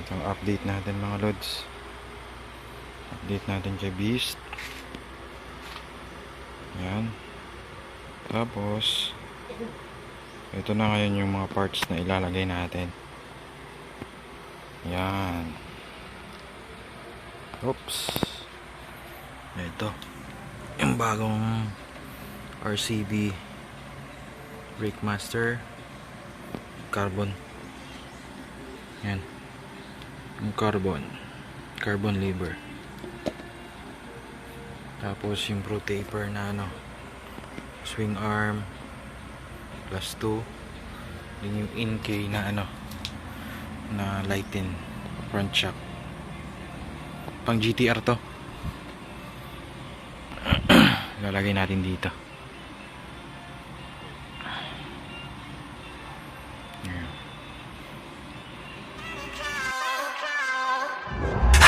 Ito update natin mga lods. Update natin kay Beast. Yan. Tapos ito na ngayon yung mga parts na ilalagay natin. Yan. Oops. Ito yung bagong RCB brake master carbon. Yan yung carbon lever. Tapos yung Protaper na swing arm +2. Then yung Enkei na na lighten front shock. Pang GTR to. Lalagay natin dito.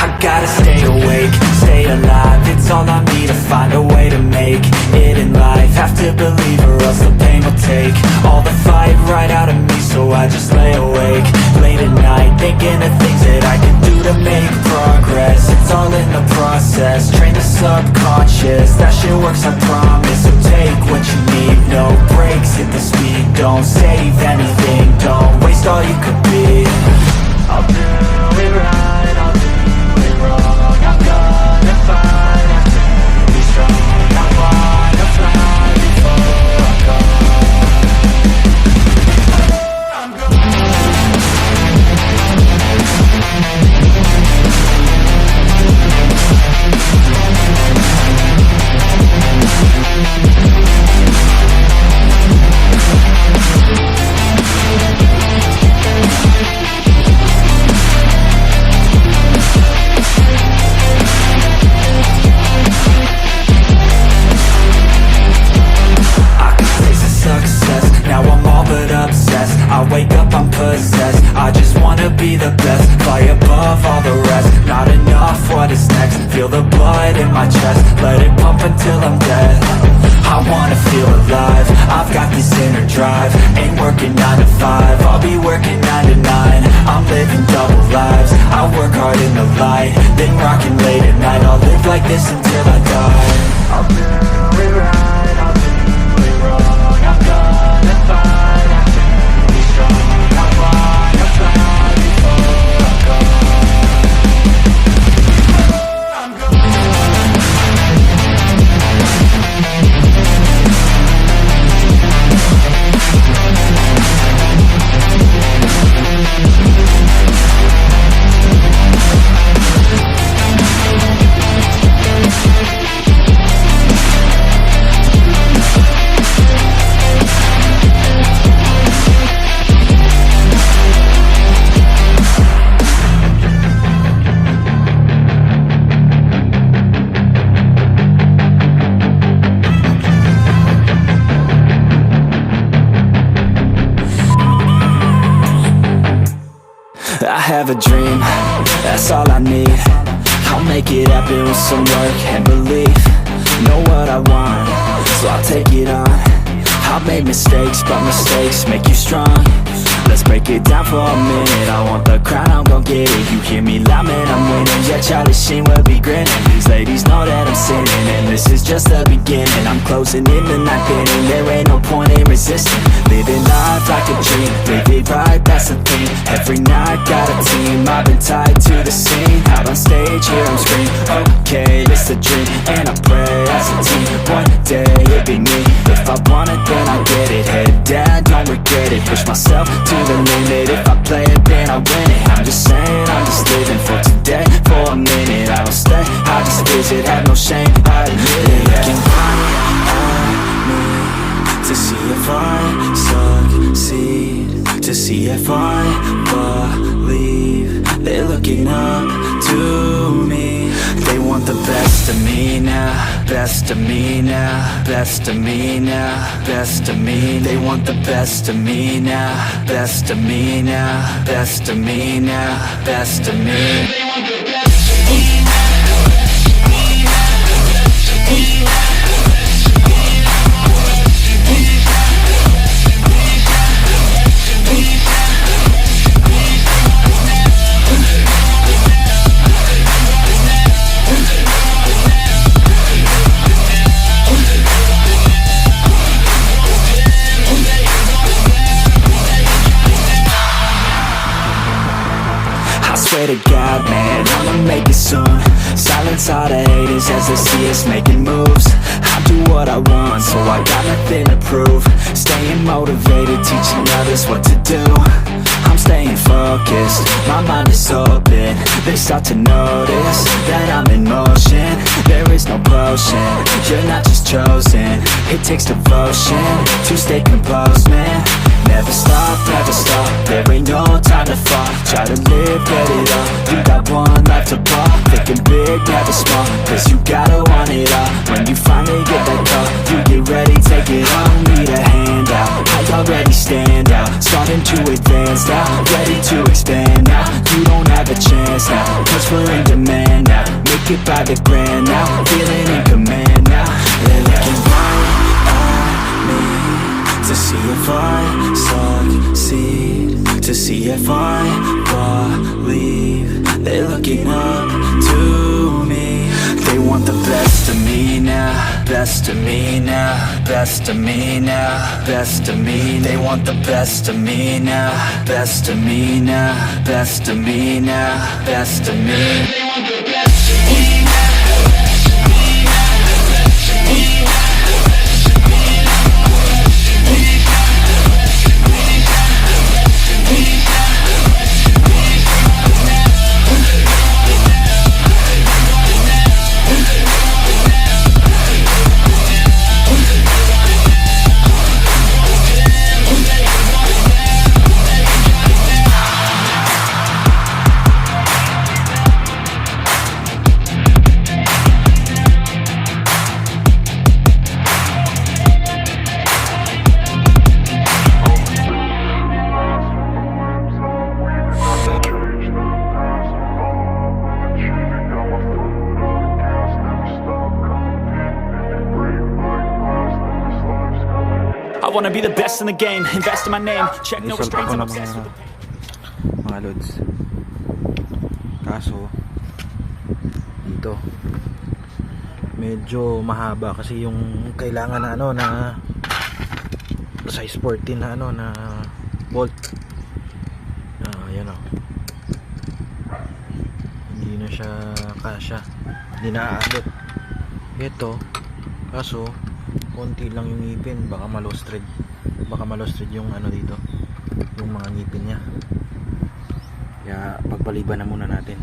I gotta stay awake, stay alive. It's all on me to find a way to make it in life. Have to believe or else the pain will take all the fight right out of me. So I just lay awake late at night, thinking of things that I can do to make progress. It's all in the process, train the subconscious. That shit works, I promise. So take what you need, no breaks, hit the speed. Don't save anything, don't waste all you could be. I'll do it right, I'll do it wrong. I'm gonna fight, I'm gonna be strong. I wanna fly before I go. I'm be the best, fly above all the rest. Not enough, what is next? Feel the blood in my chest, let it pump until I'm dead. I wanna feel alive, I've got this inner drive. Ain't working 9 to 5, I'll be working 9 to 9. I'm living double lives, I work hard in the light, then rocking late at night. I'll live like this until I die. I'll do it right, I'll do it wrong. I'm gonna fight, I'm gonna be strong. I wanna fly before I go. I'm going. I have a dream, that's all I need. I'll make it happen with some work and belief. Know what I want, so I'll take it on. I've made mistakes, but mistakes make you strong. Let's break it down for a minute. I want the crown, I'm gon' get it. You hear me loud, man, I'm winning. Yeah, Charlie Sheen will be grinning. These ladies know that I'm sinning, and this is just the beginning. I'm closing in the ninth inning, there ain't no point in resisting. Living life like a dream, live it right, that's the thing. Every night, got a team, I've been tied to the scene. Out on stage, here I'm screaming, okay, it's a dream. And I pray as a team, one day it'll be me. If I want it, then I'll get it. Head down, don't regret it. Push myself to the limit. If I play it, then I win it. I'm just saying, I'm just living for today, for a minute. I don't stay, I just visit, have no shame, I admit it. Looking right at me to see if I succeed, to see if I believe. They're looking up to me. They want the best of me now, best of me now, best of me now, best of me. They want the best of me now, best of me now, best of me now, best of me. They want the best of me now. pray to God, man, I'ma make it soon. Silence all the haters as they see us making moves. I do what I want, so I got nothing to prove. Staying motivated, teaching others what to do. I'm staying focused, my mind is open. They start to notice that I'm in motion. There is no potion, you're not just chosen. It takes devotion to stay composed, man. Never stop, there ain't no time to fall. Try to live, get it all, you got one life to ball. Thinking big, never small, cause you gotta want it all. When you finally get that call, you get ready, take it on. Need a hand out, I already stand out. Starting to advance now, ready to expand now. You don't have a chance now, cause we're in demand now. Make it by the grand now, feeling in command now. They're looking right at me to see if I succeed, to see if I believe. They're looking up to me. They want the best of me now, best of me now, best of me now, best of me. They want the best of me now, best of me now, best of me now, best of me. They want the best of me now. I wanna be the best in the game, invest in my name, check no Isol restraints, ako I'm ng obsessed with mga loads. Kaso dito medyo mahaba kasi yung kailangan na ano na size 14 na ano na bolt. Ayan o. Hindi na siya kasya. Hindi na aabot. Ito kaso konti lang yung ngipin, baka ma-lost thread yung ano dito, yung mga ngipin niya. Kaya pagpaliban na muna natin,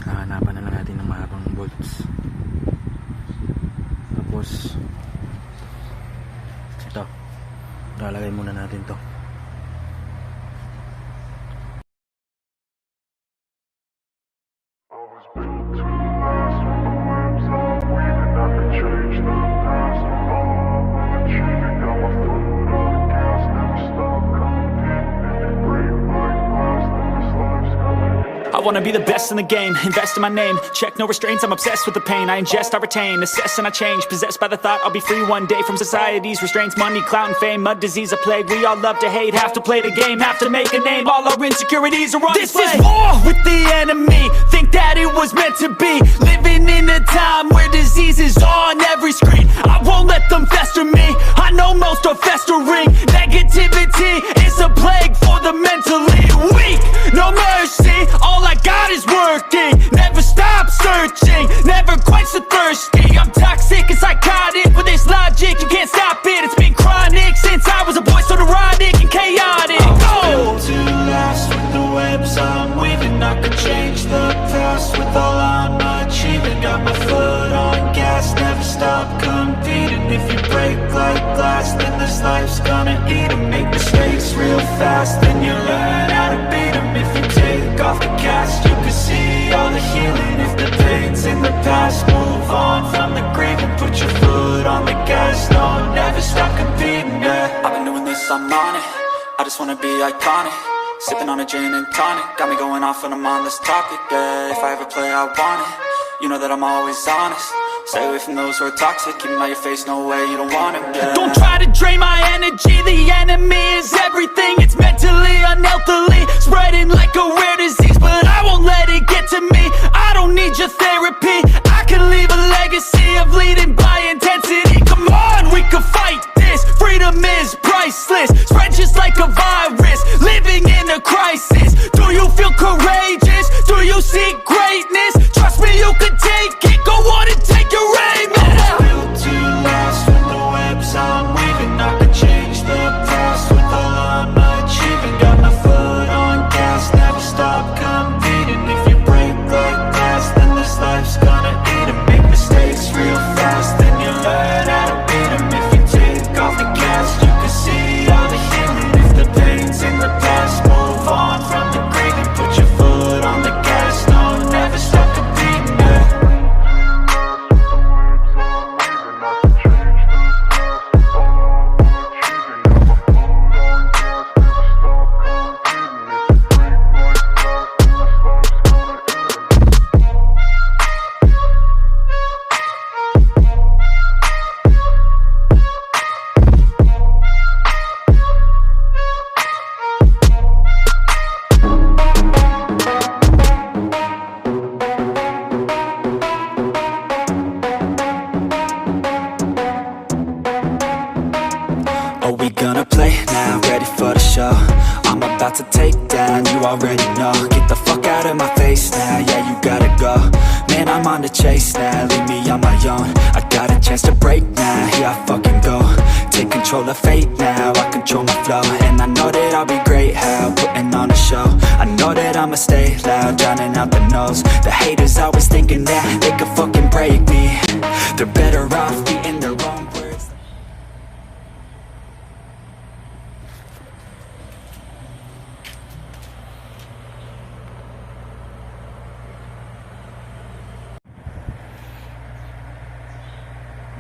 hahanapan na lang natin ng mahabang bolts. Tapos ito, lalagay muna natin to. I wanna be the best in the game, invest in my name, check no restraints, I'm obsessed with the pain. I ingest, I retain, assess and I change, possessed by the thought I'll be free one day from society's restraints. Money, clout and fame, mud, disease, a plague. We all love to hate, have to play the game, have to make a name. All our insecurities are on display. This is war with the enemy, think that it was meant to be. Living in a time where disease is on every screen. I won't let them fester me, I know most are festering. Negativity is a plague for the mentally weak. No mercy, all I got is working. Never stop searching, never quite so thirsty. I'm toxic and psychotic with this logic, you can't stop it. It's been chronic since I was a boy, so neurotic and chaotic. Built to last with the webs I'm weaving. I could change the past with all I'm achieving. Got my foot on gas, never stop competing. If you break like glass, then this life's gonna eat 'em. Make mistakes real fast, then you learn how to beat 'em. If you take off the cast, you can see all the healing. If the pain's in the past, move on from the grave and put your foot on the gas. No, never stop competing, yeah. I've been doing this, I'm on it. I just wanna be iconic. Sipping on a gin and tonic, got me going off when I'm on this topic, yeah. If I ever play, I want it. You know that I'm always honest. Stay away from those who are toxic. Keep them out your face, no way, you don't want it, yeah. Don't try to drain my energy, the enemy is everything. It's mentally, unhealthily, spreading like a rare disease. But I won't let it get to me, I don't need your therapy. I can leave a legacy of leading by intensity. Come on, we can fight this, freedom is priceless. Spread just like a virus, living in a crisis. Do you feel now, ready for the show. I'm about to take down, you already know. Get the fuck out of my face now, yeah, you gotta go. Man, I'm on the chase now, leave me on my own. I got a chance to break now, here I fucking go. Take control of fate now, I control my flow. And I know that I'll be great, how, putting on a show. I know that I'ma stay loud, drowning out the noise. The haters always thinking that they could fucking break me. They're better off eating their own words.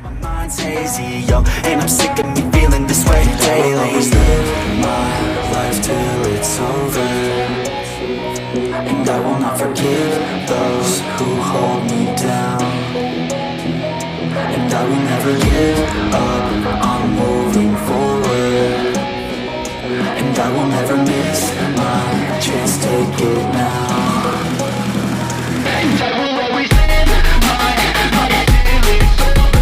My mind's hazy, yo, and I'm sick of me feeling this way daily. I'll always live my life till it's over, and I will not forgive those who hold me down. And I will never give up, I'm moving forward. And I will never miss my chance, take it now. And I will always live my life till it's over,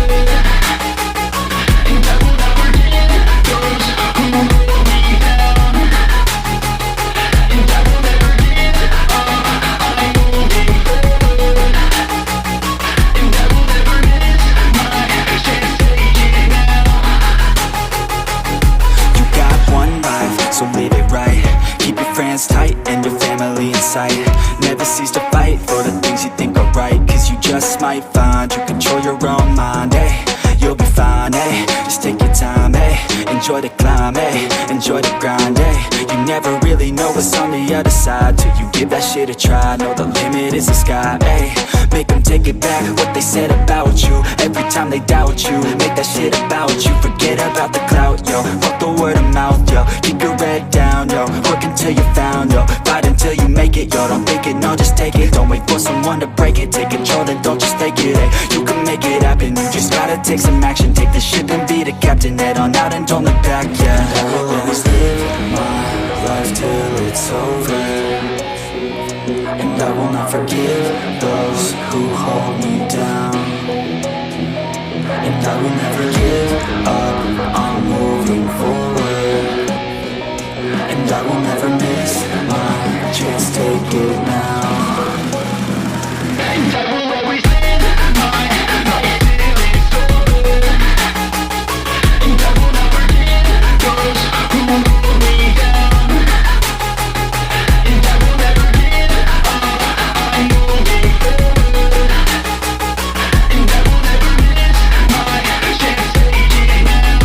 and I will never give those who hold me down. And I will never give up, I'm moving forward. And I will never miss my chance, take it now. You got one life, so live it right. Keep your friends tight and your family in sight. Never cease to fight for the things you think are right, cause you just might find you control your own mind, eh? You'll be fine, eh? Just take your time, eh? Enjoy the climb, eh? Enjoy the grind, eh? You never really know what's on the other side till you give that shit a try. Know the limit is the sky, eh? Make them take it back, what they said about you. Every time they doubt you, make that shit about you. Forget about the clout, yo. Fuck the word of mouth, yo. Keep your head down, yo. Work until you're found, yo. Fight until you make it, yo. Don't think it, no, just take it. Don't wait for someone to break it. Take control and don't just fake it, eh? You can make it happen, you just gotta take some action. Take the ship and be the captain. Head on out and don't look back, yeah. I will always live my life till it's over, and I will not forgive those who hold me down. And I will never give up, I'm moving forward. And I will never miss my chance, take it now. And I will always live my life till it's over, and I will not forgive those who hold me down. And I will never give up, I'm moving forward. And I will never miss my chance, take it now.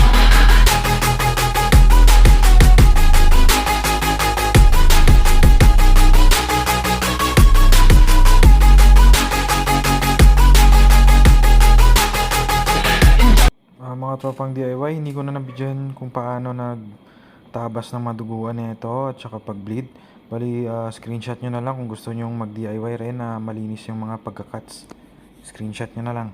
Mga tropang DIY, hindi ko na nabidyohan kung paano nagtabas ng maduguan nito at saka pag-bleed. Bali, screenshot nyo na lang kung gusto nyo mag-DIY rin na malinis yung mga pagka-cuts. Screenshot nyo na lang.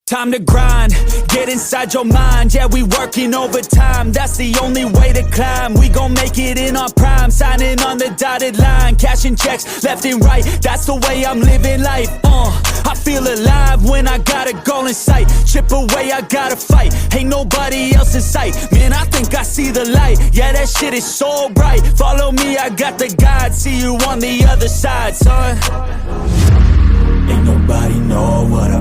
Time to grind, get inside your mind. Yeah, we working overtime, that's the only way to climb. We gon' make it in our prime, signing on the dotted line. Cashing checks left and right, that's the way I'm living life. I feel alive when I got a goal in sight. Chip away, I gotta fight, ain't nobody else in sight. Man, I think I see the light, yeah, that shit is so bright. Follow me, I got the guide, see you on the other side, son. Ain't nobody know what I